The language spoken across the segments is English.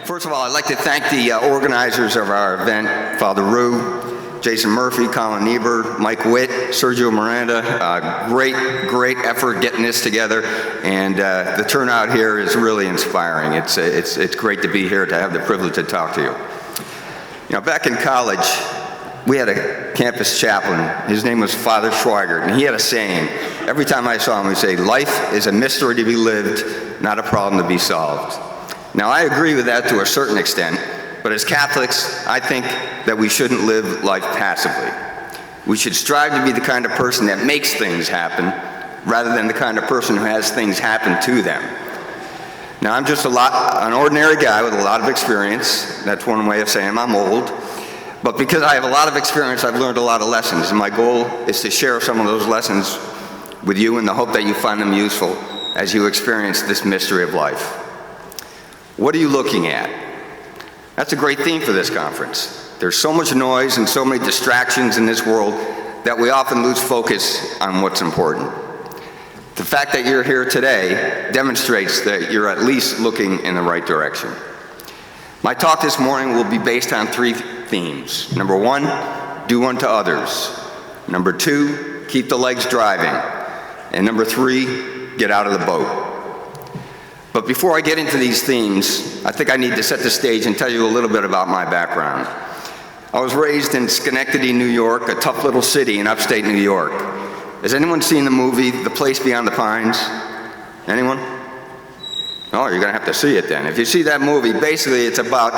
First of all, I'd like to thank the organizers of our event, Father Rue, Jason Murphy, Colin Niebuhr, Mike Witt, Sergio Miranda. Great effort getting this together, and the turnout here is really inspiring. It's great to be here, to have the privilege to talk to you. You know, back in college, we had a campus chaplain. His name was Father Schweigert, and he had a saying. Every time I saw him, he'd say, "Life is a mystery to be lived, not a problem to be solved." Now, I agree with that to a certain extent, but as Catholics, I think that we shouldn't live life passively. We should strive to be the kind of person that makes things happen, rather than the kind of person who has things happen to them. Now, I'm just an ordinary guy with a lot of experience. That's one way of saying I'm old. But because I have a lot of experience, I've learned a lot of lessons, and my goal is to share some of those lessons with you in the hope that you find them useful as you experience this mystery of life. What are you looking at? That's a great theme for this conference. There's so much noise and so many distractions in this world that we often lose focus on what's important. The fact that you're here today demonstrates that you're at least looking in the right direction. My talk this morning will be based on three themes. Number one, do unto others. Number two, keep the legs driving. And number three, get out of the boat. But before I get into these themes, I think I need to set the stage and tell you a little bit about my background. I was raised in Schenectady, New York, a tough little city in upstate New York. Has anyone seen the movie, The Place Beyond the Pines? Anyone? Oh, you're gonna have to see it then. If you see that movie, basically it's about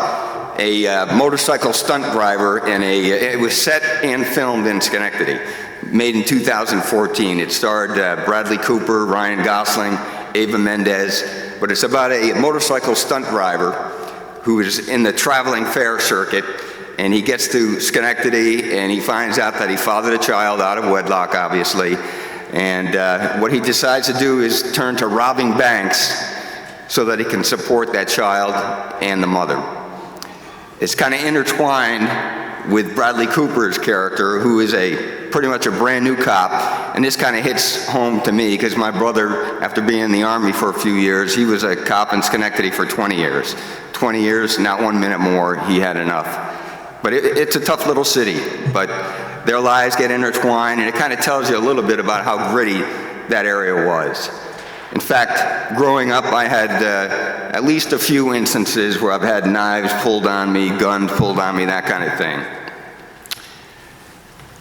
a motorcycle stunt driver it was set and filmed in Schenectady, made in 2014. It starred Bradley Cooper, Ryan Gosling, Eva Mendes, but it's about a motorcycle stunt driver who is in the traveling fair circuit, and he gets to Schenectady and he finds out that he fathered a child out of wedlock, obviously, and what he decides to do is turn to robbing banks so that he can support that child and the mother. It's kind of intertwined with Bradley Cooper's character, who is pretty much a brand new cop, and this kind of hits home to me because my brother, after being in the Army for a few years, he was a cop in Schenectady for 20 years. 20 years, not 1 minute more, he had enough. But it's a tough little city, but their lives get intertwined, and it kind of tells you a little bit about how gritty that area was. In fact, growing up, I had at least a few instances where I've had knives pulled on me, guns pulled on me, that kind of thing.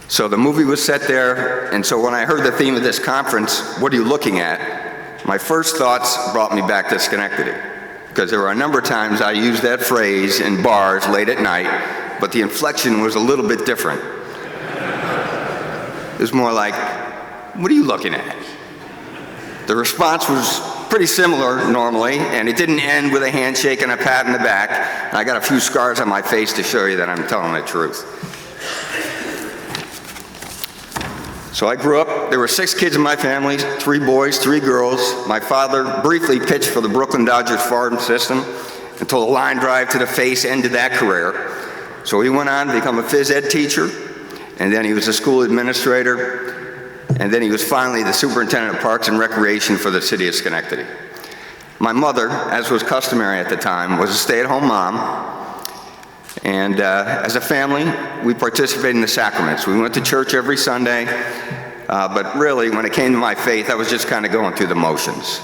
So the movie was set there, and so when I heard the theme of this conference, what are you looking at? My first thoughts brought me back to Schenectady, because there were a number of times I used that phrase in bars late at night, but the inflection was a little bit different. It was more like, what are you looking at? The response was pretty similar normally, and it didn't end with a handshake and a pat in the back. I got a few scars on my face to show you that I'm telling the truth. So I grew up, there were 6 kids in my family, 3 boys, 3 girls. My father briefly pitched for the Brooklyn Dodgers farm system until a line drive to the face ended that career. So he went on to become a phys ed teacher, and then he was a school administrator, and then he was finally the superintendent of parks and recreation for the city of Schenectady. My mother, as was customary at the time, was a stay-at-home mom. And as a family, we participated in the sacraments. We went to church every Sunday, but really, when it came to my faith, I was just kind of going through the motions.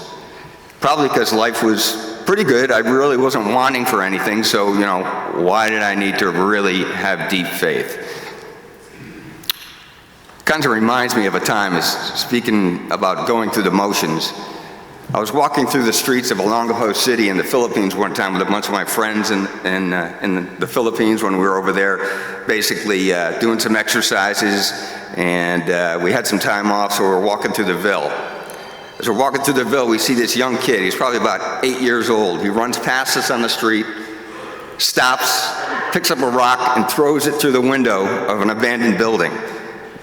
Probably because life was pretty good. I really wasn't wanting for anything, so, you know, why did I need to really have deep faith? Kind of reminds me of a time, speaking about going through the motions. I was walking through the streets of Olongapo City in the Philippines one time with a bunch of my friends in the Philippines when we were over there, basically doing some exercises, and we had some time off, so we were walking through the Ville. As we're walking through the Ville, we see this young kid. He's probably about 8 years old. He runs past us on the street, stops, picks up a rock, and throws it through the window of an abandoned building.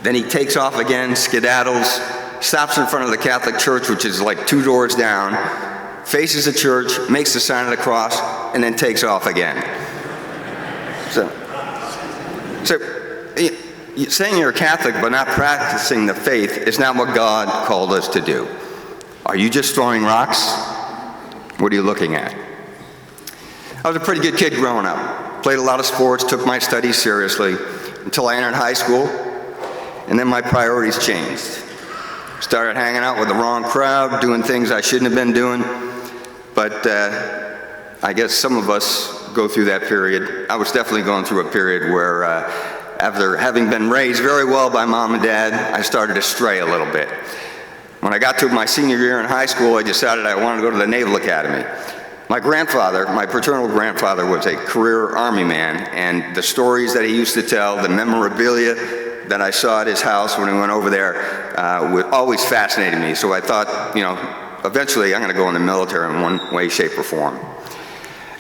Then he takes off again, skedaddles, stops in front of the Catholic Church, which is like 2 doors down, faces the church, makes the sign of the cross, and then takes off again. So saying you're a Catholic but not practicing the faith is not what God called us to do. Are you just throwing rocks? What are you looking at? I was a pretty good kid growing up. Played a lot of sports, took my studies seriously, until I entered high school, and then my priorities changed. Started hanging out with the wrong crowd, doing things I shouldn't have been doing, but I guess some of us go through that period. I was definitely going through a period where, after having been raised very well by mom and dad, I started to stray a little bit. When I got to my senior year in high school, I decided I wanted to go to the Naval Academy. My grandfather, my paternal grandfather, was a career Army man, and the stories that he used to tell, the memorabilia that I saw at his house when we went over there, always fascinated me. So I thought, eventually I'm going to go in the military in one way, shape, or form.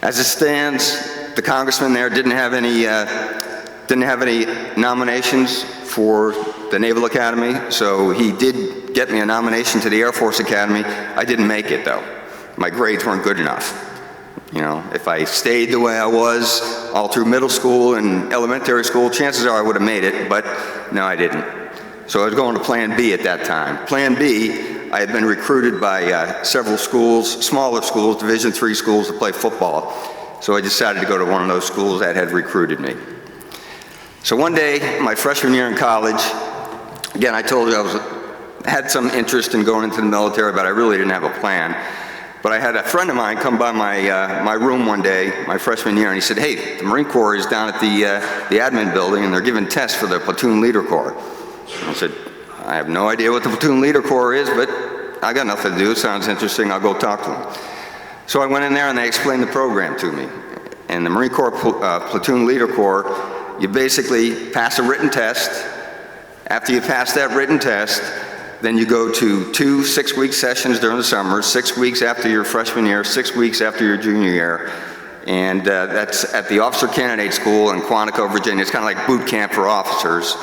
As it stands, the congressman there didn't have any nominations for the Naval Academy, so he did get me a nomination to the Air Force Academy. I didn't make it, though. My grades weren't good enough. If I stayed the way I was all through middle school and elementary school, chances are I would have made it, but no, I didn't. So I was going to Plan B at that time. Plan B, I had been recruited by several schools, smaller schools, Division III schools, to play football. So I decided to go to one of those schools that had recruited me. So one day, my freshman year in college, again, I told you I had some interest in going into the military, but I really didn't have a plan. But I had a friend of mine come by my room one day, my freshman year, and he said, "Hey, the Marine Corps is down at the admin building, and they're giving tests for the Platoon Leader Corps." And I said, "I have no idea what the Platoon Leader Corps is, but I got nothing to do. It sounds interesting. I'll go talk to them." So I went in there, and they explained the program to me. And the Marine Corps Platoon Leader Corps, you basically pass a written test. After you pass that written test, then you go to 2 6-week sessions during the summer, 6 weeks after your freshman year, 6 weeks after your junior year. And that's at the Officer Candidate School in Quantico, Virginia. It's kind of like boot camp for officers.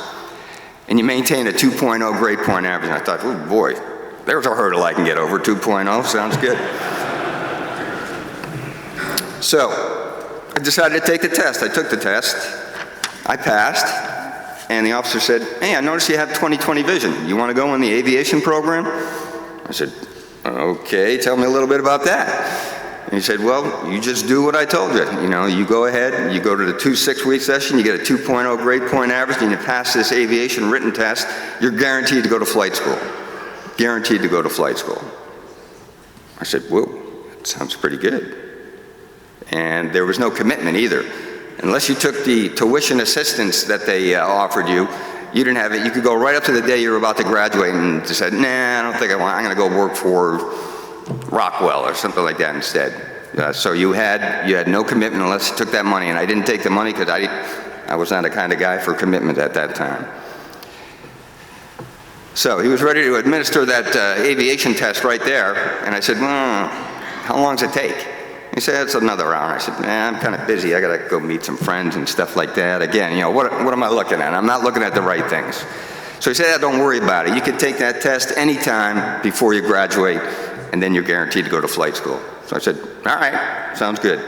And you maintain a 2.0 grade point average. And I thought, oh boy, there's a hurdle I can get over. 2.0 sounds good. So I decided to take the test. I took the test. I passed. And the officer said, "Hey, I noticed you have 20/20 vision. You want to go in the aviation program?" I said, "Okay, tell me a little bit about that." And he said, "Well, you just do what I told you. You go ahead, you go to the 2 6-week session, you get a 2.0 grade point average, and you pass this aviation written test, you're guaranteed to go to flight school. Guaranteed to go to flight school." I said, "Whoa, that sounds pretty good." And there was no commitment either. Unless you took the tuition assistance that they offered you, you didn't have it. You could go right up to the day you were about to graduate and just said, "Nah, I don't think I want. I'm going to go work for Rockwell or something like that instead." So you had no commitment unless you took that money, and I didn't take the money because I was not the kind of guy for commitment at that time. So he was ready to administer that aviation test right there, and I said, "Well, how long does it take?" He said, "It's another hour." I said, "I'm kind of busy. I got to go meet some friends and stuff like that." Again, what am I looking at? I'm not looking at the right things. So he said, "Don't worry about it. You can take that test anytime before you graduate, and then you're guaranteed to go to flight school." So I said, "All right, sounds good."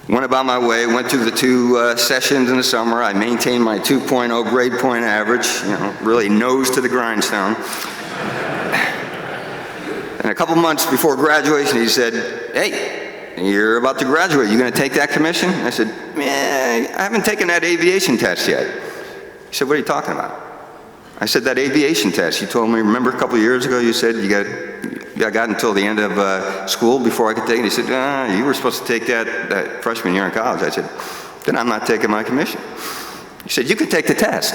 Went about my way, went through the 2 sessions in the summer. I maintained my 2.0 grade point average, really nose to the grindstone. And a couple months before graduation, he said, "Hey, you're about to graduate. You going to take that commission?" I said, "I haven't taken that aviation test yet." He said, "What are you talking about?" I said, "That aviation test. You told me, remember a couple of years ago, you said I got until the end of school before I could take it." He said, "You were supposed to take that freshman year in college." I said, "Then I'm not taking my commission." He said, "You could take the test."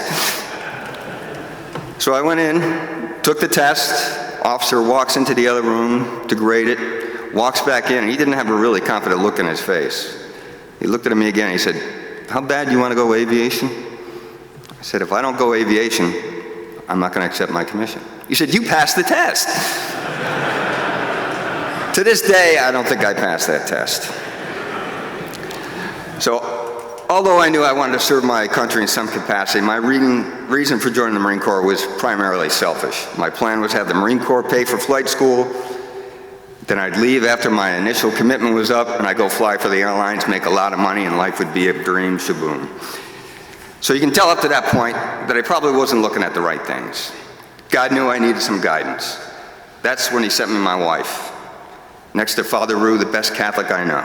So I went in, took the test. Officer walks into the other room to grade it, walks back in, and he didn't have a really confident look in his face. He looked at me again, and he said, "How bad do you want to go aviation?" I said, "If I don't go aviation, I'm not going to accept my commission." He said, "You passed the test." To this day, I don't think I passed that test. So, although I knew I wanted to serve my country in some capacity, my reason for joining the Marine Corps was primarily selfish. My plan was to have the Marine Corps pay for flight school, then I'd leave after my initial commitment was up, and I'd go fly for the airlines, make a lot of money, and life would be a dream, shaboom. So you can tell up to that point that I probably wasn't looking at the right things. God knew I needed some guidance. That's when he sent me my wife, next to Father Rue, the best Catholic I know.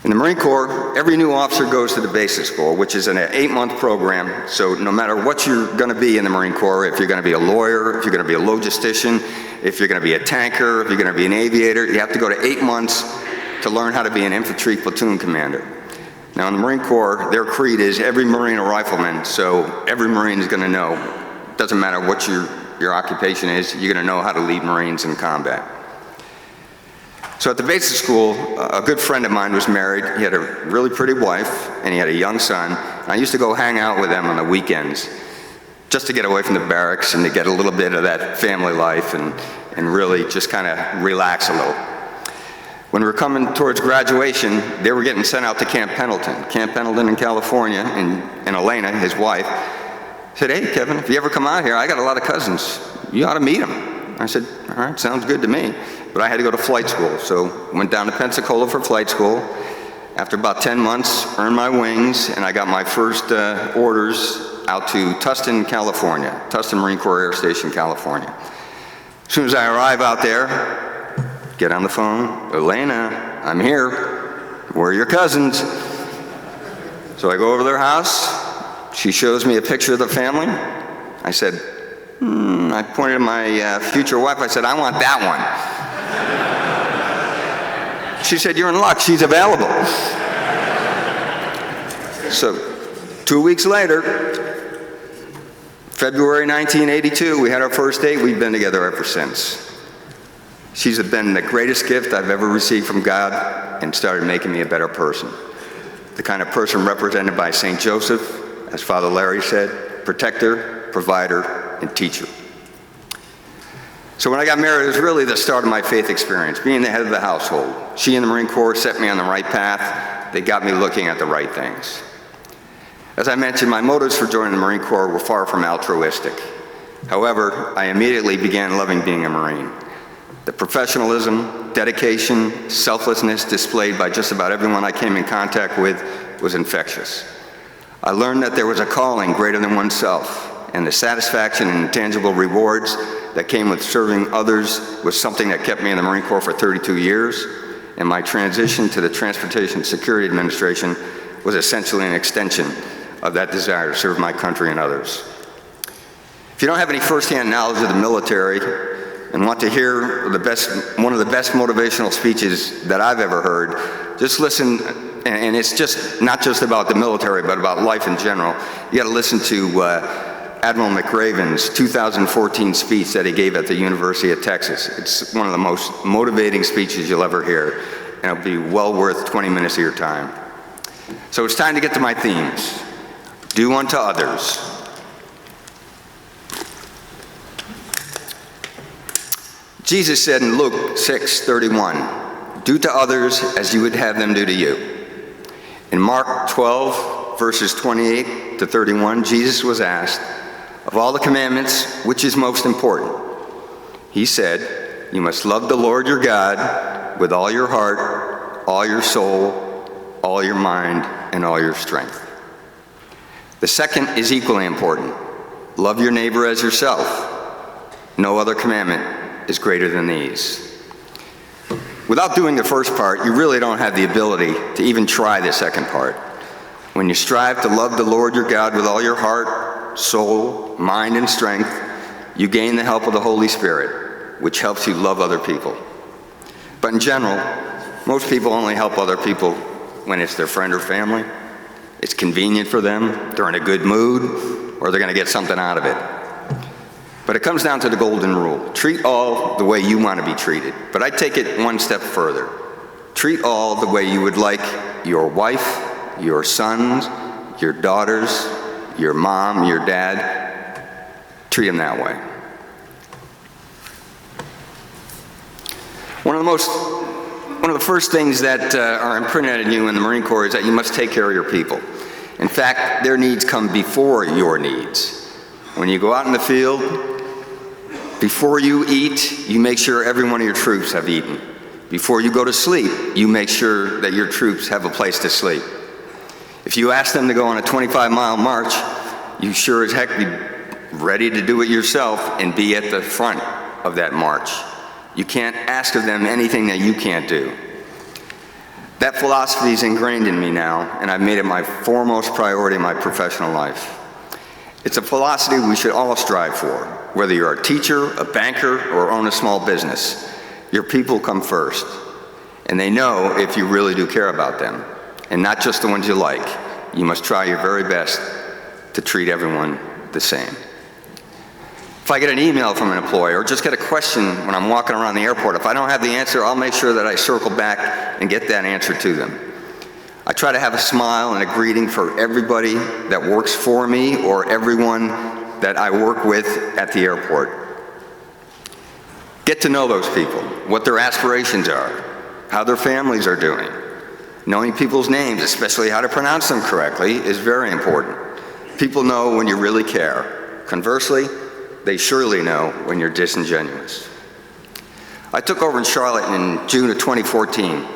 In the Marine Corps, every new officer goes to the basic school, which is an 8-month program. So no matter what you're going to be in the Marine Corps, if you're going to be a lawyer, if you're going to be a logistician, if you're going to be a tanker, if you're going to be an aviator, you have to go to 8 months to learn how to be an infantry platoon commander. Now in the Marine Corps, their creed is every Marine a rifleman, so every Marine is going to know. It doesn't matter what your occupation is, you're going to know how to lead Marines in combat. So at the basic school, a good friend of mine was married. He had a really pretty wife, and he had a young son. I used to go hang out with them on the weekends, just to get away from the barracks and to get a little bit of that family life and really just kind of relax a little. When we were coming towards graduation, they were getting sent out to Camp Pendleton. Camp Pendleton in California, and Elena, his wife, said, "Hey, Kevin, if you ever come out here, I got a lot of cousins. You ought to meet them." I said, "All right, sounds good to me." But I had to go to flight school, so went down to Pensacola for flight school. After about 10 months, earned my wings, and I got my first orders out to Tustin, California, Tustin Marine Corps Air Station, California. As soon as I arrive out there, get on the phone, "Elena, I'm here. Where are your cousins?" So I go over to their house. She shows me a picture of the family. I said, I pointed to my future wife. I said, "I want that one." She said, "You're in luck. She's available." So 2 weeks later, February 1982, we had our first date. We've been together ever since. She's been the greatest gift I've ever received from God and started making me a better person. The kind of person represented by St. Joseph, as Father Larry said, protector, provider, and teacher. So when I got married, it was really the start of my faith experience, being the head of the household. She and the Marine Corps set me on the right path. They got me looking at the right things. As I mentioned, my motives for joining the Marine Corps were far from altruistic. However, I immediately began loving being a Marine. The professionalism, dedication, selflessness displayed by just about everyone I came in contact with was infectious. I learned that there was a calling greater than oneself, and the satisfaction and intangible rewards that came with serving others was something that kept me in the Marine Corps for 32 years, and my transition to the Transportation Security Administration was essentially an extension of that desire to serve my country and others. If you don't have any firsthand knowledge of the military and want to hear one of the best motivational speeches that I've ever heard, just listen, and it's just not just about the military, but about life in general. You got to listen to Admiral McRaven's 2014 speech that he gave at the University of Texas. It's one of the most motivating speeches you'll ever hear, and it'll be well worth 20 minutes of your time. So it's time to get to my themes. Do unto others. Jesus said in Luke 6:31, "Do to others as you would have them do to you." In Mark 12, verses 28 to 31, Jesus was asked, "Of all the commandments, which is most important?" He said, "You must love the Lord your God with all your heart, all your soul, all your mind, and all your strength." The second is equally important. Love your neighbor as yourself. No other commandment is greater than these. Without doing the first part, you really don't have the ability to even try the second part. When you strive to love the Lord your God with all your heart, soul, mind, and strength, you gain the help of the Holy Spirit, which helps you love other people. But in general, most people only help other people when it's their friend or family, it's convenient for them, they're in a good mood, or they're going to get something out of it. But it comes down to the golden rule. Treat all the way you want to be treated. But I take it one step further. Treat all the way you would like your wife, your sons, your daughters, your mom, your dad. Treat them that way. One of the first things that are imprinted in you in the Marine Corps is that you must take care of your people. In fact, their needs come before your needs. When you go out in the field, before you eat, you make sure every one of your troops have eaten. Before you go to sleep, you make sure that your troops have a place to sleep. If you ask them to go on a 25-mile march, you sure as heck be ready to do it yourself and be at the front of that march. You can't ask of them anything that you can't do. That philosophy is ingrained in me now, and I've made it my foremost priority in my professional life. It's a philosophy we should all strive for, whether you're a teacher, a banker, or own a small business. Your people come first, and they know if you really do care about them, and not just the ones you like. You must try your very best to treat everyone the same. If I get an email from an employee or just get a question when I'm walking around the airport, if I don't have the answer, I'll make sure that I circle back and get that answer to them. I try to have a smile and a greeting for everybody that works for me or everyone that I work with at the airport. Get to know those people, what their aspirations are, how their families are doing. Knowing people's names, especially how to pronounce them correctly, is very important. People know when you really care. Conversely, they surely know when you're disingenuous. I took over in Charlotte in June of 2014.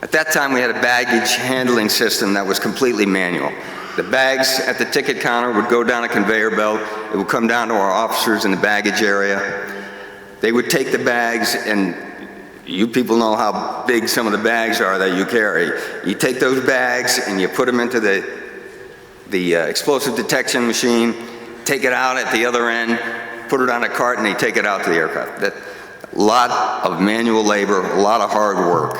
At that time, we had a baggage handling system that was completely manual. The bags at the ticket counter would go down a conveyor belt. It would come down to our officers in the baggage area. They would take the bags, and you people know how big some of the bags are that you carry. You take those bags and you put them into the explosive detection machine, take it out at the other end, put it on a cart, and they take it out to the aircraft. A lot of manual labor, a lot of hard work.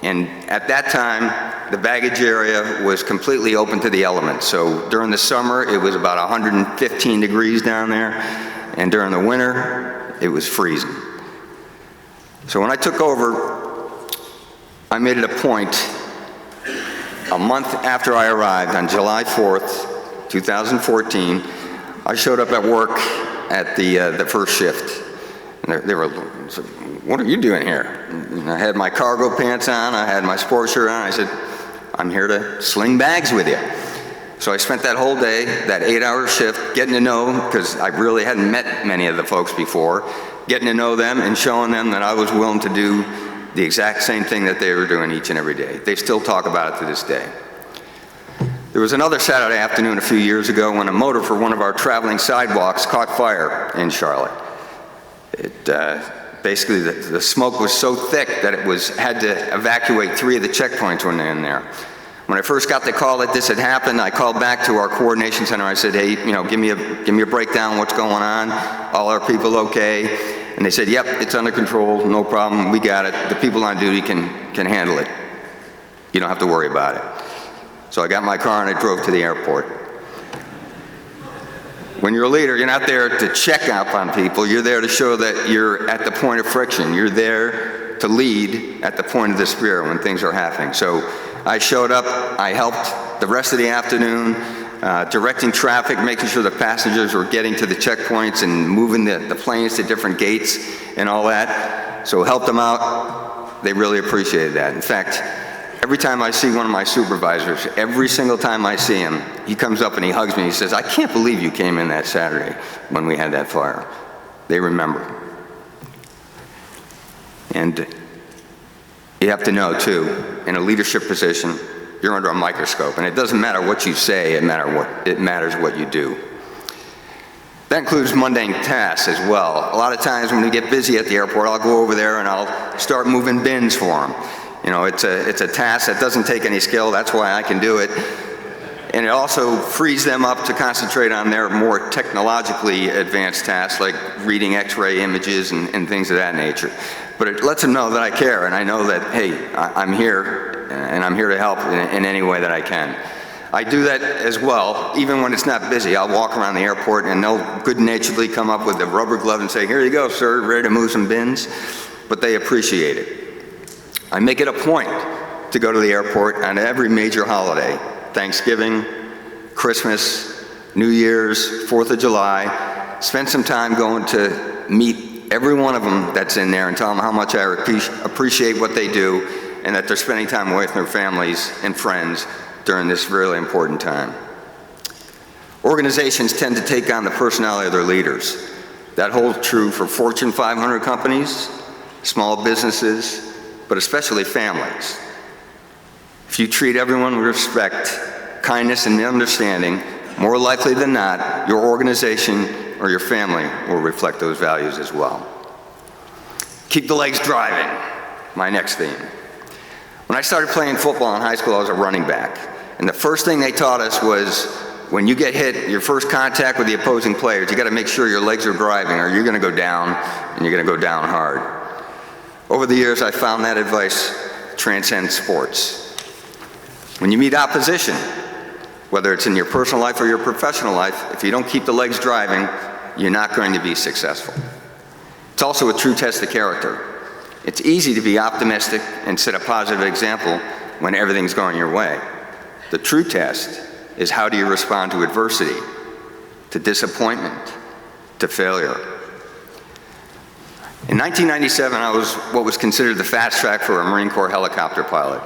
And at that time, the baggage area was completely open to the elements. So during the summer, it was about 115 degrees down there, and during the winter, it was freezing. So when I took over, I made it a point, a month after I arrived, on July 4th, 2014, I showed up at work at the first shift. And they were, "What are you doing here?" And I had my cargo pants on, I had my sports shirt on. I said, "I'm here to sling bags with you." So I spent that whole day, that 8-hour shift, getting to know, because I really hadn't met many of the folks before, getting to know them and showing them that I was willing to do the exact same thing that they were doing each and every day. They still talk about it to this day. There was another Saturday afternoon a few years ago when a motor for one of our traveling sidewalks caught fire in Charlotte. Basically, the smoke was so thick that it had to evacuate 3 of the checkpoints when they're in there. When I first got the call that this had happened, I called back to our coordination center. I said, "Hey, give me a breakdown. What's going on? All our people okay?" And they said, "Yep, it's under control. No problem. We got it. The people on duty can handle it. You don't have to worry about it." So I got my car and I drove to the airport. When you're a leader, you're not there to check up on people. You're there to show that you're at the point of friction. You're there to lead at the point of the spear when things are happening. So I showed up. I helped the rest of the afternoon, directing traffic, making sure the passengers were getting to the checkpoints and moving the planes to different gates and all that. So helped them out. They really appreciated that. In fact, every time I see one of my supervisors, every single time I see him, he comes up and he hugs me. He says, "I can't believe you came in that Saturday when we had that fire." They remember. And you have to know, too, in a leadership position, you're under a microscope. And it doesn't matter what you say, it matters what you do. That includes mundane tasks as well. A lot of times when we get busy at the airport, I'll go over there and I'll start moving bins for them. It's a task that doesn't take any skill. That's why I can do it. And it also frees them up to concentrate on their more technologically advanced tasks, like reading X-ray images and things of that nature. But it lets them know that I care, and I know that, hey, I'm here, and I'm here to help in any way that I can. I do that as well, even when it's not busy. I'll walk around the airport, and they'll good-naturedly come up with a rubber glove and say, "Here you go, sir, ready to move some bins?" But they appreciate it. I make it a point to go to the airport on every major holiday, Thanksgiving, Christmas, New Year's, 4th of July, spend some time going to meet every one of them that's in there and tell them how much I appreciate what they do and that they're spending time away from their families and friends during this really important time. Organizations tend to take on the personality of their leaders. That holds true for Fortune 500 companies, small businesses, but especially families. If you treat everyone with respect, kindness, and understanding, more likely than not, your organization or your family will reflect those values as well. Keep the legs driving, my next theme. When I started playing football in high school, I was a running back. And the first thing they taught us was, when you get hit, your first contact with the opposing players, you got to make sure your legs are driving, or you're going to go down, and you're going to go down hard. Over the years, I found that advice transcends sports. When you meet opposition, whether it's in your personal life or your professional life, if you don't keep the legs driving, you're not going to be successful. It's also a true test of character. It's easy to be optimistic and set a positive example when everything's going your way. The true test is, how do you respond to adversity, to disappointment, to failure? In 1997, I was what was considered the fast track for a Marine Corps helicopter pilot.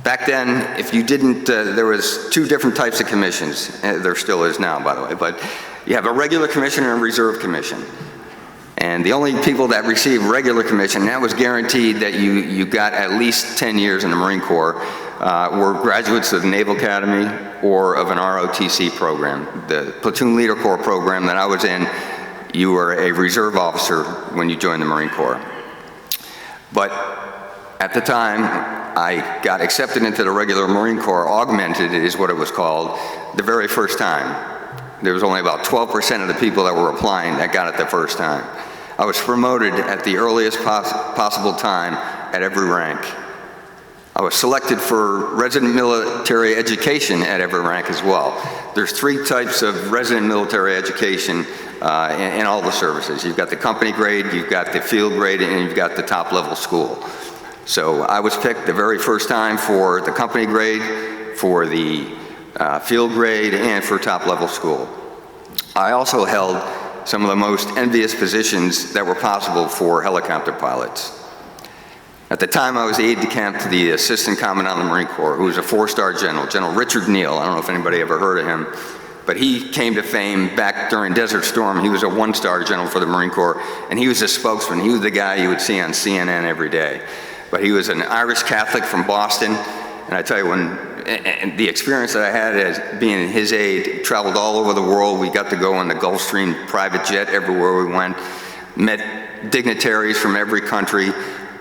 Back then, if you didn't, there was two different types of commissions. There still is now, by the way, but you have a regular commission and a reserve commission. And the only people that received regular commission, that was guaranteed that you got at least 10 years in the Marine Corps, were graduates of the Naval Academy or of an ROTC program. The Platoon Leader Corps program that I was in, you were a reserve officer when you joined the Marine Corps. But at the time, I got accepted into the regular Marine Corps, augmented is what it was called, the very first time. There was only about 12% of the people that were applying that got it the first time. I was promoted at the earliest possible time at every rank. I was selected for resident military education at every rank as well. There's three types of resident military education in all the services. You've got the company grade, you've got the field grade, and you've got the top level school. So I was picked the very first time for the company grade, for the field grade, and for top level school. I also held some of the most envious positions that were possible for helicopter pilots. At the time, I was aide-de-camp to the Assistant Commandant of the Marine Corps, who was a four-star general, General Richard Neal. I don't know if anybody ever heard of him, but he came to fame back during Desert Storm. He was a one-star general for the Marine Corps, and he was a spokesman. He was the guy you would see on CNN every day. But he was an Irish Catholic from Boston, and I tell you, and the experience that I had as being his aide, traveled all over the world. We got to go on the Gulfstream private jet everywhere we went, met dignitaries from every country.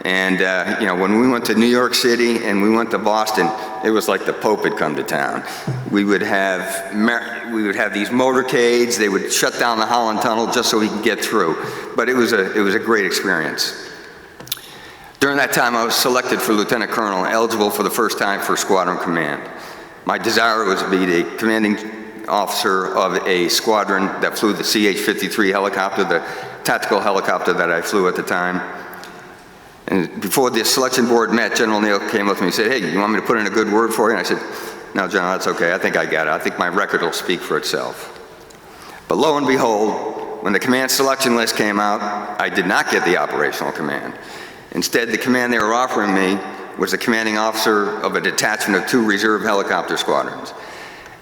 And you know, when we went to New York City and we went to Boston, it was like the Pope had come to town. We would have these motorcades. They would shut down the Holland Tunnel just so we could get through. But it was a great experience. During that time, I was selected for Lieutenant Colonel, eligible for the first time for Squadron Command. My desire was to be the commanding officer of a squadron that flew the CH-53 helicopter, the tactical helicopter that I flew at the time. And before the selection board met, General Neal came up to me and said, "Hey, you want me to put in a good word for you?" And I said, "No, General, that's okay. I think I got it. I think my record will speak for itself." But lo and behold, when the command selection list came out, I did not get the operational command. Instead, the command they were offering me was the commanding officer of a detachment of 2 reserve helicopter squadrons.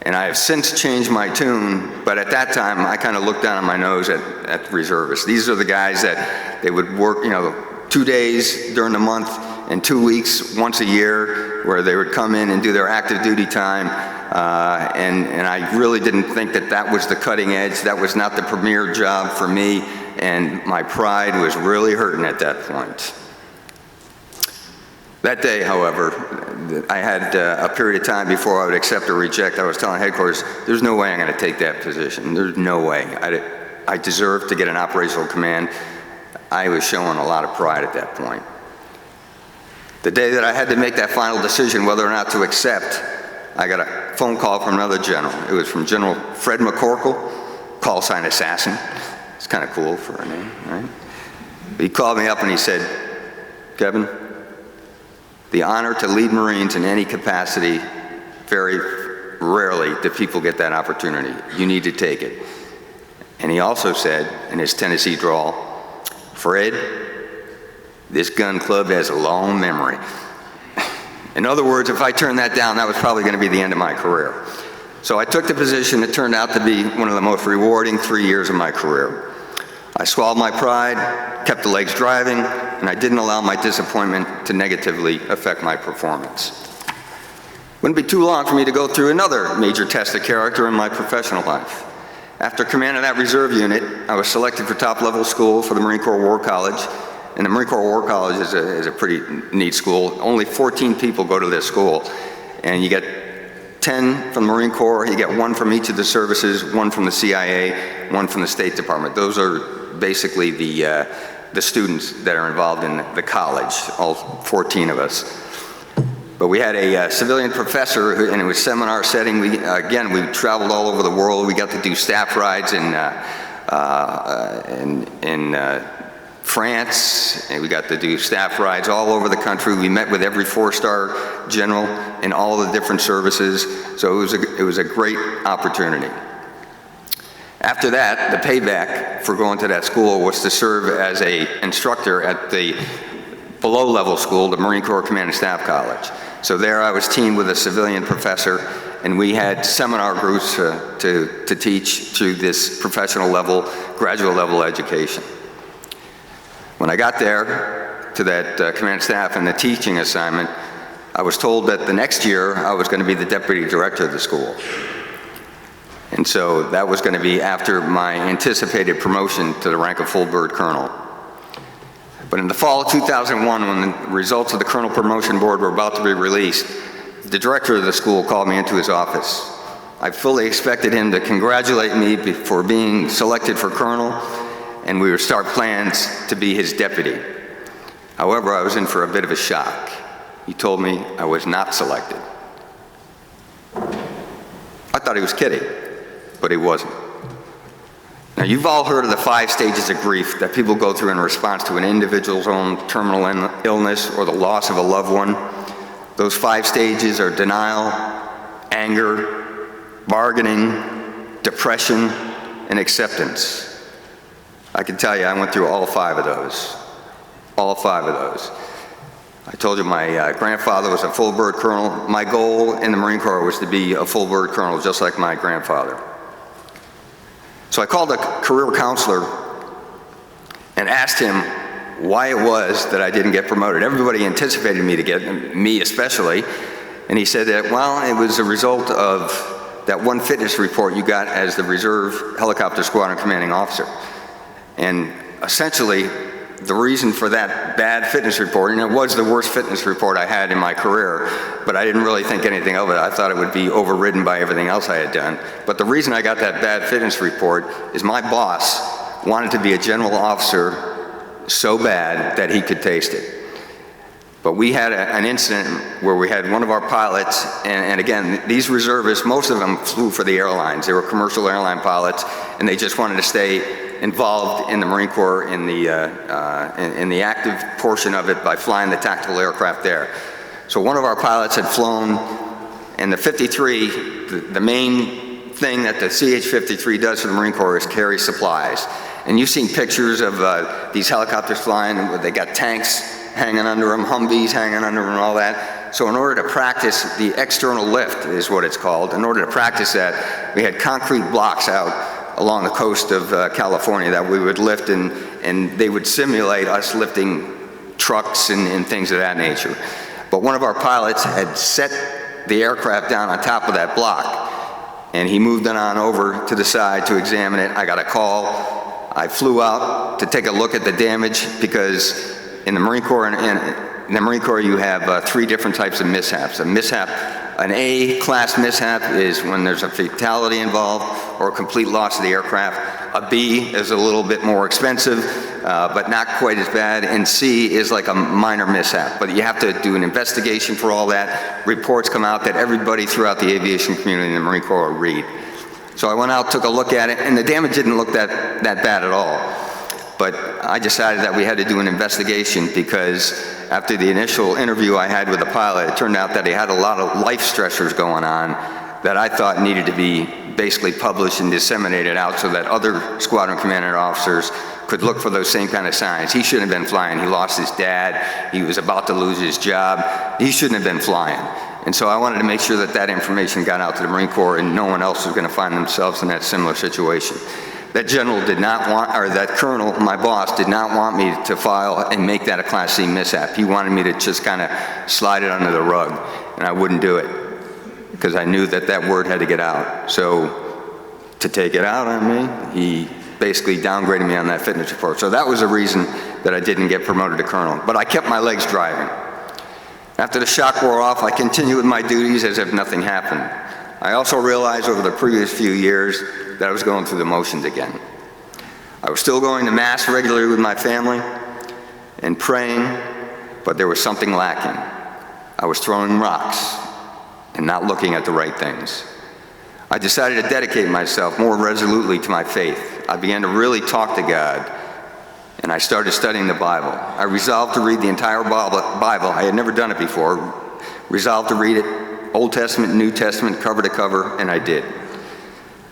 And I have since changed my tune, but at that time, I kind of looked down on my nose at reservists. These are the guys that they would work, you know, 2 days during the month and 2 weeks once a year, where they would come in and do their active duty time. And I really didn't think that that was the cutting edge. That was not the premier job for me, and my pride was really hurting at that point. That day, however, I had a period of time before I would accept or reject. I was telling headquarters, there's no way I'm going to take that position. There's no way. I deserve to get an operational command. I was showing a lot of pride at that point. The day that I had to make that final decision whether or not to accept, I got a phone call from another general. It was from General Fred McCorkle, call sign Assassin. It's kind of cool for a name, right? He called me up and he said, "Kevin, the honor to lead Marines in any capacity, very rarely do people get that opportunity. You need to take it." And he also said, in his Tennessee drawl, "Fred, this gun club has a long memory." In other words, if I turned that down, that was probably going to be the end of my career. So I took the position. It turned out to be one of the most rewarding 3 years of my career. I swallowed my pride, kept the legs driving, and I didn't allow my disappointment to negatively affect my performance. Wouldn't be too long for me to go through another major test of character in my professional life. After command of that reserve unit, I was selected for top-level school for the Marine Corps War College, And the Marine Corps War College is a pretty neat school. Only 14 people go to this school. And you get 10 from the Marine Corps, you get 1 from each of the services, 1 from the CIA, 1 from the State Department. Those are basically the students that are involved in the college, all 14 of us. But we had a civilian professor, and it was seminar setting. We traveled all over the world. We got to do staff rides in France, and we got to do staff rides all over the country. We met with every 4-star general in all the different services, so it was a great opportunity. After that, the payback for going to that school was to serve as an instructor at the below-level school, the Marine Corps Command and Staff College. So there I was teamed with a civilian professor, and we had seminar groups to teach through this professional level, graduate level education. When I got there to that command and staff and the teaching assignment, I was told that the next year I was going to be the deputy director of the school. And so that was going to be after my anticipated promotion to the rank of full bird colonel. But in the fall of 2001, when the results of the colonel promotion board were about to be released, the director of the school called me into his office. I fully expected him to congratulate me for being selected for colonel, and we would start plans to be his deputy. However, I was in for a bit of a shock. He told me I was not selected. I thought he was kidding, but he wasn't. Now, you've all heard of the 5 stages of grief that people go through in response to an individual's own terminal illness or the loss of a loved one. Those 5 stages are denial, anger, bargaining, depression, and acceptance. I can tell you I went through all 5 of those. All 5 of those. I told you my grandfather was a full bird colonel. My goal in the Marine Corps was to be a full bird colonel, just like my grandfather. So I called a career counselor and asked him why it was that I didn't get promoted. Everybody anticipated me to get, me especially, and he said that, well, it was a result of that one fitness report you got as the Reserve Helicopter Squadron Commanding Officer. And essentially, the reason for that bad fitness report, and it was the worst fitness report I had in my career, but I didn't really think anything of it. I thought it would be overridden by everything else I had done. But the reason I got that bad fitness report is my boss wanted to be a general officer so bad that he could taste it. But we had an incident where we had one of our pilots, and again, these reservists, most of them flew for the airlines. They were commercial airline pilots, and they just wanted to stay involved in the Marine Corps in the active portion of it by flying the tactical aircraft there. So one of our pilots had flown, and the 53, the main thing that the CH-53 does for the Marine Corps is carry supplies. And you've seen pictures of these helicopters flying, and they got tanks hanging under them, Humvees hanging under them, and all that. So in order to practice the external lift, is what it's called, in order to practice that, we had concrete blocks out along the coast of California that we would lift, and they would simulate us lifting trucks and things of that nature. But one of our pilots had set the aircraft down on top of that block, and he moved it on over to the side to examine it. I got a call. I flew out to take a look at the damage, because in the Marine Corps, you have 3 different types of mishaps. A mishap, an A-class mishap is when there's a fatality involved or a complete loss of the aircraft. A B is a little bit more expensive, but not quite as bad. And C is like a minor mishap. But you have to do an investigation for all that. Reports come out that everybody throughout the aviation community in the Marine Corps will read. So I went out, took a look at it, and the damage didn't look that bad at all. But I decided that we had to do an investigation, because after the initial interview I had with the pilot, it turned out that he had a lot of life stressors going on that I thought needed to be basically published and disseminated out so that other squadron commander officers could look for those same kind of signs. He shouldn't have been flying. He lost his dad. He was about to lose his job. He shouldn't have been flying. And so I wanted to make sure that that information got out to the Marine Corps and no one else was going to find themselves in that similar situation. That general did not want, or that colonel, my boss, did not want me to file and make that a Class C mishap. He wanted me to just kind of slide it under the rug, and I wouldn't do it, because I knew that that word had to get out. So to take it out on me, he basically downgraded me on that fitness report. So that was the reason that I didn't get promoted to colonel, but I kept my legs driving. After the shock wore off, I continued with my duties as if nothing happened. I also realized over the previous few years that I was going through the motions again. I was still going to Mass regularly with my family and praying, but there was something lacking. I was throwing rocks and not looking at the right things. I decided to dedicate myself more resolutely to my faith. I began to really talk to God, and I started studying the Bible. I resolved to read the entire Bible. I had never done it before. Resolved to read it, Old Testament, New Testament, cover to cover, and I did.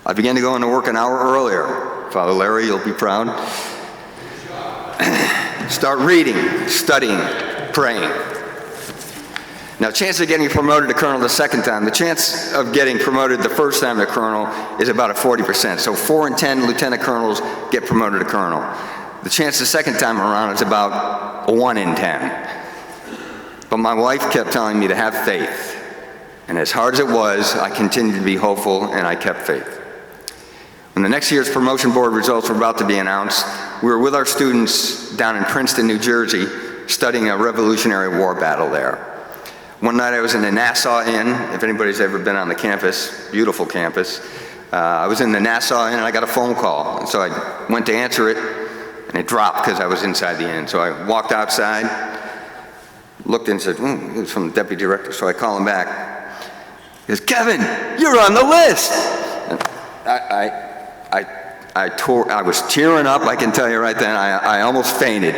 I began to go into work an hour earlier. Father Larry, you'll be proud. Start reading, studying, praying. Now, chance of getting promoted to colonel the second time, the chance of getting promoted the first time to colonel is about a 40%. So 4 in 10 lieutenant colonels get promoted to colonel. The chance the second time around is about a 1 in 10. But my wife kept telling me to have faith. And as hard as it was, I continued to be hopeful, and I kept faith. When the next year's promotion board results were about to be announced, we were with our students down in Princeton, New Jersey, studying a Revolutionary War battle there. One night I was in the Nassau Inn, if anybody's ever been on the campus, beautiful campus. I was in the Nassau Inn and I got a phone call. And so I went to answer it and it dropped because I was inside the inn. So I walked outside, looked and said, it was from the deputy director. So I call him back. He goes, "Kevin, you're on the list." And I was tearing up, I can tell you right then. I almost fainted.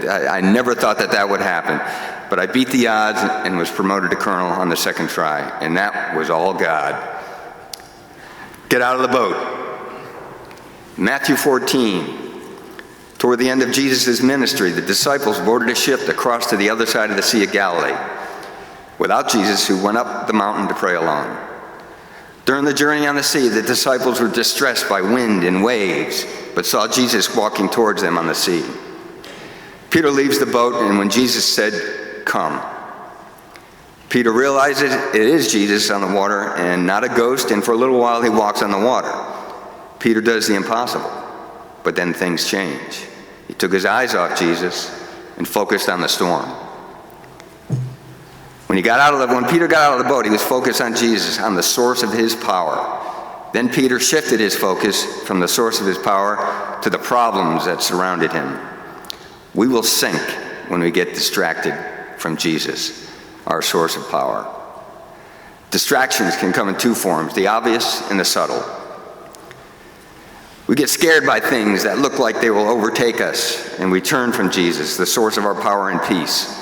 I never thought that would happen. But I beat the odds and was promoted to colonel on the second try, and that was all God. Get out of the boat. Matthew 14. Toward the end of Jesus' ministry, the disciples boarded a ship to cross to the other side of the Sea of Galilee, without Jesus, who went up the mountain to pray alone. During the journey on the sea, the disciples were distressed by wind and waves, but saw Jesus walking towards them on the sea. Peter leaves the boat, and when Jesus said, "Come," Peter realizes it is Jesus on the water and not a ghost, and for a little while he walks on the water. Peter does the impossible, but then things change. He took his eyes off Jesus and focused on the storm. When Peter got out of the boat, he was focused on Jesus, on the source of his power. Then Peter shifted his focus from the source of his power to the problems that surrounded him. We will sink when we get distracted from Jesus, our source of power. Distractions can come in two forms, the obvious and the subtle. We get scared by things that look like they will overtake us, and we turn from Jesus, the source of our power and peace.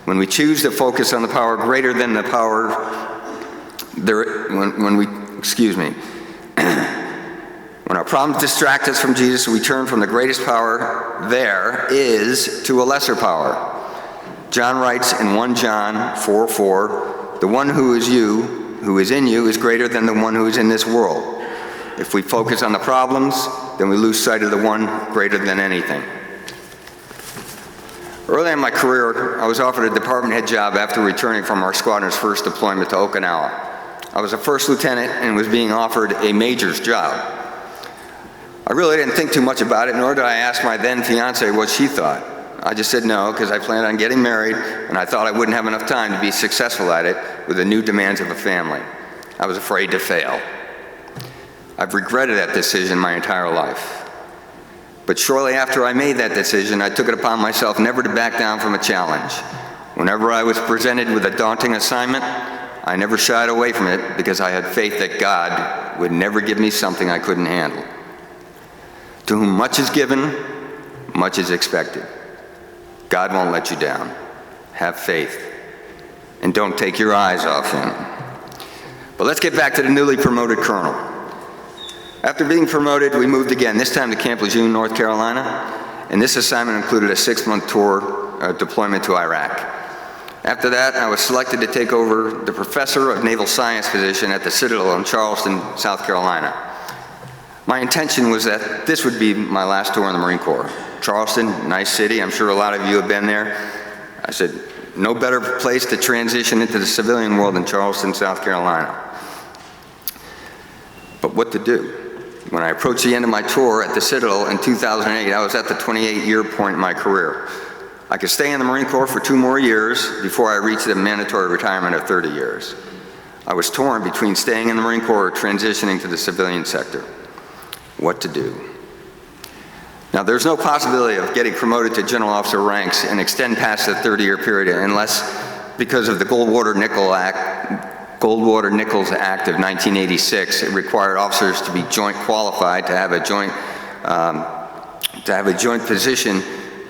When we choose to focus on the power greater than the power, when our problems distract us from Jesus, we turn from the greatest power there is to a lesser power. John writes in 1 John 4:4, "The one who is in you is greater than the one who is in this world." If we focus on the problems, then we lose sight of the one greater than anything. Early in my career, I was offered a department head job after returning from our squadron's first deployment to Okinawa. I was a first lieutenant and was being offered a major's job. I really didn't think too much about it, nor did I ask my then fiance what she thought. I just said no, because I planned on getting married, and I thought I wouldn't have enough time to be successful at it with the new demands of a family. I was afraid to fail. I've regretted that decision my entire life. But shortly after I made that decision, I took it upon myself never to back down from a challenge. Whenever I was presented with a daunting assignment, I never shied away from it because I had faith that God would never give me something I couldn't handle. To whom much is given, much is expected. God won't let you down. Have faith. And don't take your eyes off him. But let's get back to the newly promoted colonel. After being promoted, we moved again, this time to Camp Lejeune, North Carolina, and this assignment included a 6-month deployment to Iraq. After that, I was selected to take over the professor of naval science position at the Citadel in Charleston, South Carolina. My intention was that this would be my last tour in the Marine Corps. Charleston, nice city, I'm sure a lot of you have been there. I said, no better place to transition into the civilian world than Charleston, South Carolina. But what to do? When I approached the end of my tour at the Citadel in 2008, I was at the 28-year point in my career. I could stay in the Marine Corps for 2 more years before I reached the mandatory retirement of 30 years. I was torn between staying in the Marine Corps or transitioning to the civilian sector. What to do? Now, there's no possibility of getting promoted to general officer ranks and extend past the 30-year period unless, because of the Goldwater-Nichols Act of 1986, it required officers to be joint qualified to have a joint position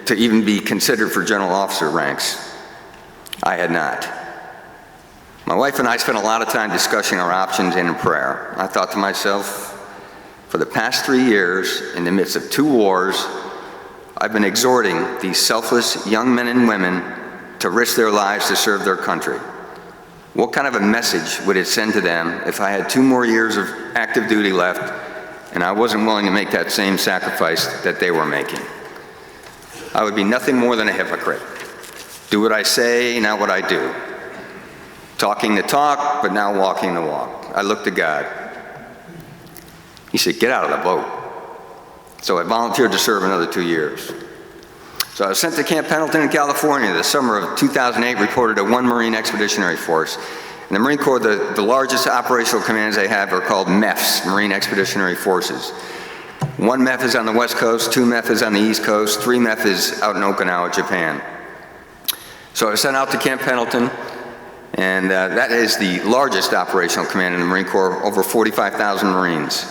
to even be considered for general officer ranks. I had not. My wife and I spent a lot of time discussing our options and in prayer. I thought to myself, for the past 3 years, in the midst of 2 wars, I've been exhorting these selfless young men and women to risk their lives to serve their country. What kind of a message would it send to them if I had 2 more years of active duty left and I wasn't willing to make that same sacrifice that they were making? I would be nothing more than a hypocrite. Do what I say, not what I do. Talking the talk, but now walking the walk. I looked to God. He said, get out of the boat. So I volunteered to serve another 2 years. So I was sent to Camp Pendleton in California. The summer of 2008 reported to 1 Marine Expeditionary Force. In the Marine Corps, the largest operational commands they have are called MEFs, Marine Expeditionary Forces. 1 MEF is on the West Coast, 2 MEF is on the East Coast, 3 MEF is out in Okinawa, Japan. So I was sent out to Camp Pendleton, and that is the largest operational command in the Marine Corps, over 45,000 Marines.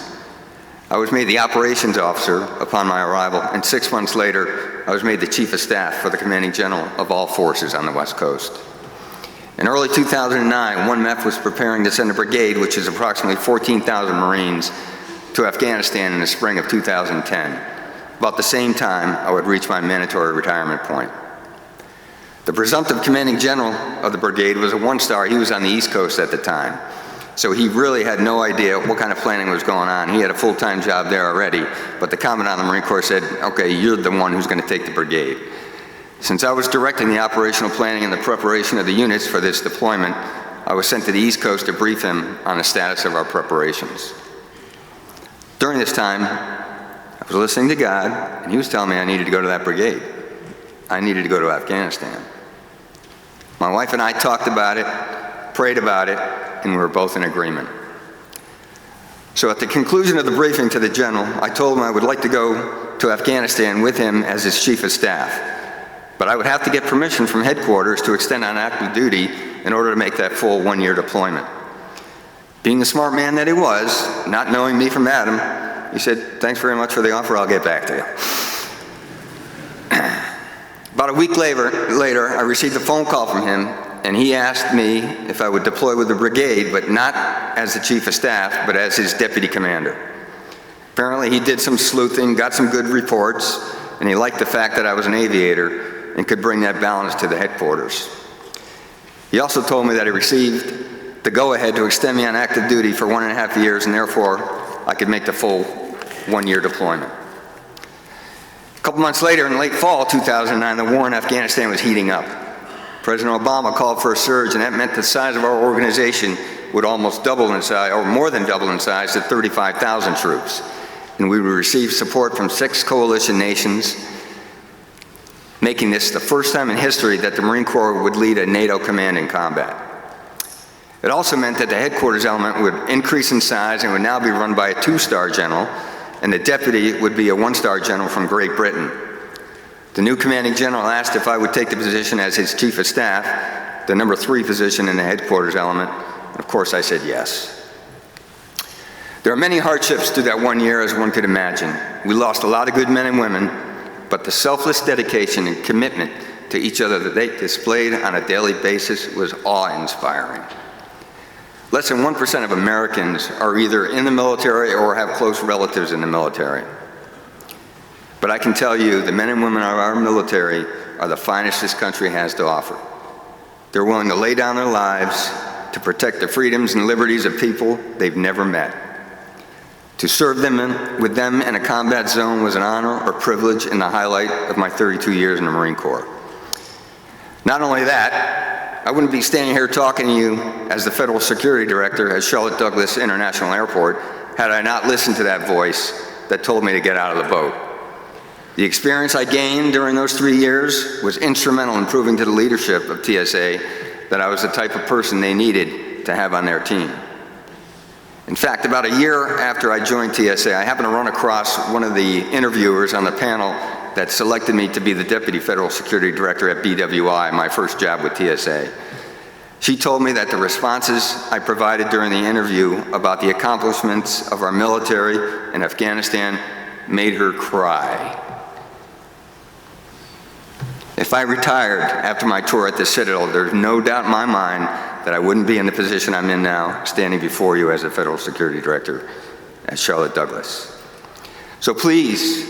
I was made the operations officer upon my arrival, and 6 months later, I was made the chief of staff for the commanding general of all forces on the West Coast. In early 2009, 1 MEF was preparing to send a brigade, which is approximately 14,000 Marines, to Afghanistan in the spring of 2010. About the same time, I would reach my mandatory retirement point. The presumptive commanding general of the brigade was a 1-star. He was on the East Coast at the time. So he really had no idea what kind of planning was going on. He had a full-time job there already, but the commandant of the Marine Corps said, okay, you're the one who's going to take the brigade. Since I was directing the operational planning and the preparation of the units for this deployment, I was sent to the East Coast to brief him on the status of our preparations. During this time, I was listening to God, and he was telling me I needed to go to that brigade. I needed to go to Afghanistan. My wife and I talked about it, prayed about it, and we were both in agreement. So at the conclusion of the briefing to the general, I told him I would like to go to Afghanistan with him as his chief of staff, but I would have to get permission from headquarters to extend on active duty in order to make that full 1-year deployment. Being the smart man that he was, not knowing me from Adam, he said, thanks very much for the offer, I'll get back to you. About a week later, I received a phone call from him, and he asked me if I would deploy with the brigade, but not as the chief of staff, but as his deputy commander. Apparently he did some sleuthing, got some good reports, and he liked the fact that I was an aviator and could bring that balance to the headquarters. He also told me that he received the go-ahead to extend me on active duty for 1.5 years, and therefore I could make the full 1-year deployment. A couple months later, in late fall 2009, the war in Afghanistan was heating up. President Obama called for a surge, and that meant the size of our organization would almost double in size, or more than double in size, to 35,000 troops. And we would receive support from 6 coalition nations, making this the first time in history that the Marine Corps would lead a NATO command in combat. It also meant that the headquarters element would increase in size and would now be run by a 2-star general, and the deputy would be a 1-star general from Great Britain. The new commanding general asked if I would take the position as his chief of staff, the number 3 position in the headquarters element. Of course, I said yes. There are many hardships to that 1 year, as one could imagine. We lost a lot of good men and women, but the selfless dedication and commitment to each other that they displayed on a daily basis was awe-inspiring. Less than 1% of Americans are either in the military or have close relatives in the military. But I can tell you, the men and women of our military are the finest this country has to offer. They're willing to lay down their lives to protect the freedoms and liberties of people they've never met. To serve with them in a combat zone was an honor or privilege and the highlight of my 32 years in the Marine Corps. Not only that, I wouldn't be standing here talking to you as the Federal Security Director at Charlotte Douglas International Airport had I not listened to that voice that told me to get out of the boat. The experience I gained during those 3 years was instrumental in proving to the leadership of TSA that I was the type of person they needed to have on their team. In fact, about a year after I joined TSA, I happened to run across one of the interviewers on the panel that selected me to be the Deputy Federal Security Director at BWI, my first job with TSA. She told me that the responses I provided during the interview about the accomplishments of our military in Afghanistan made her cry. If I retired after my tour at the Citadel, there's no doubt in my mind that I wouldn't be in the position I'm in now, standing before you as a Federal Security Director at Charlotte Douglas. So please,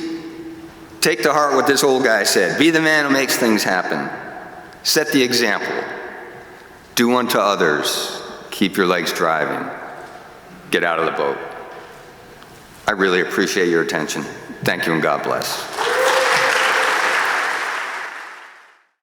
take to heart what this old guy said. Be the man who makes things happen. Set the example. Do unto others. Keep your legs driving. Get out of the boat. I really appreciate your attention. Thank you and God bless.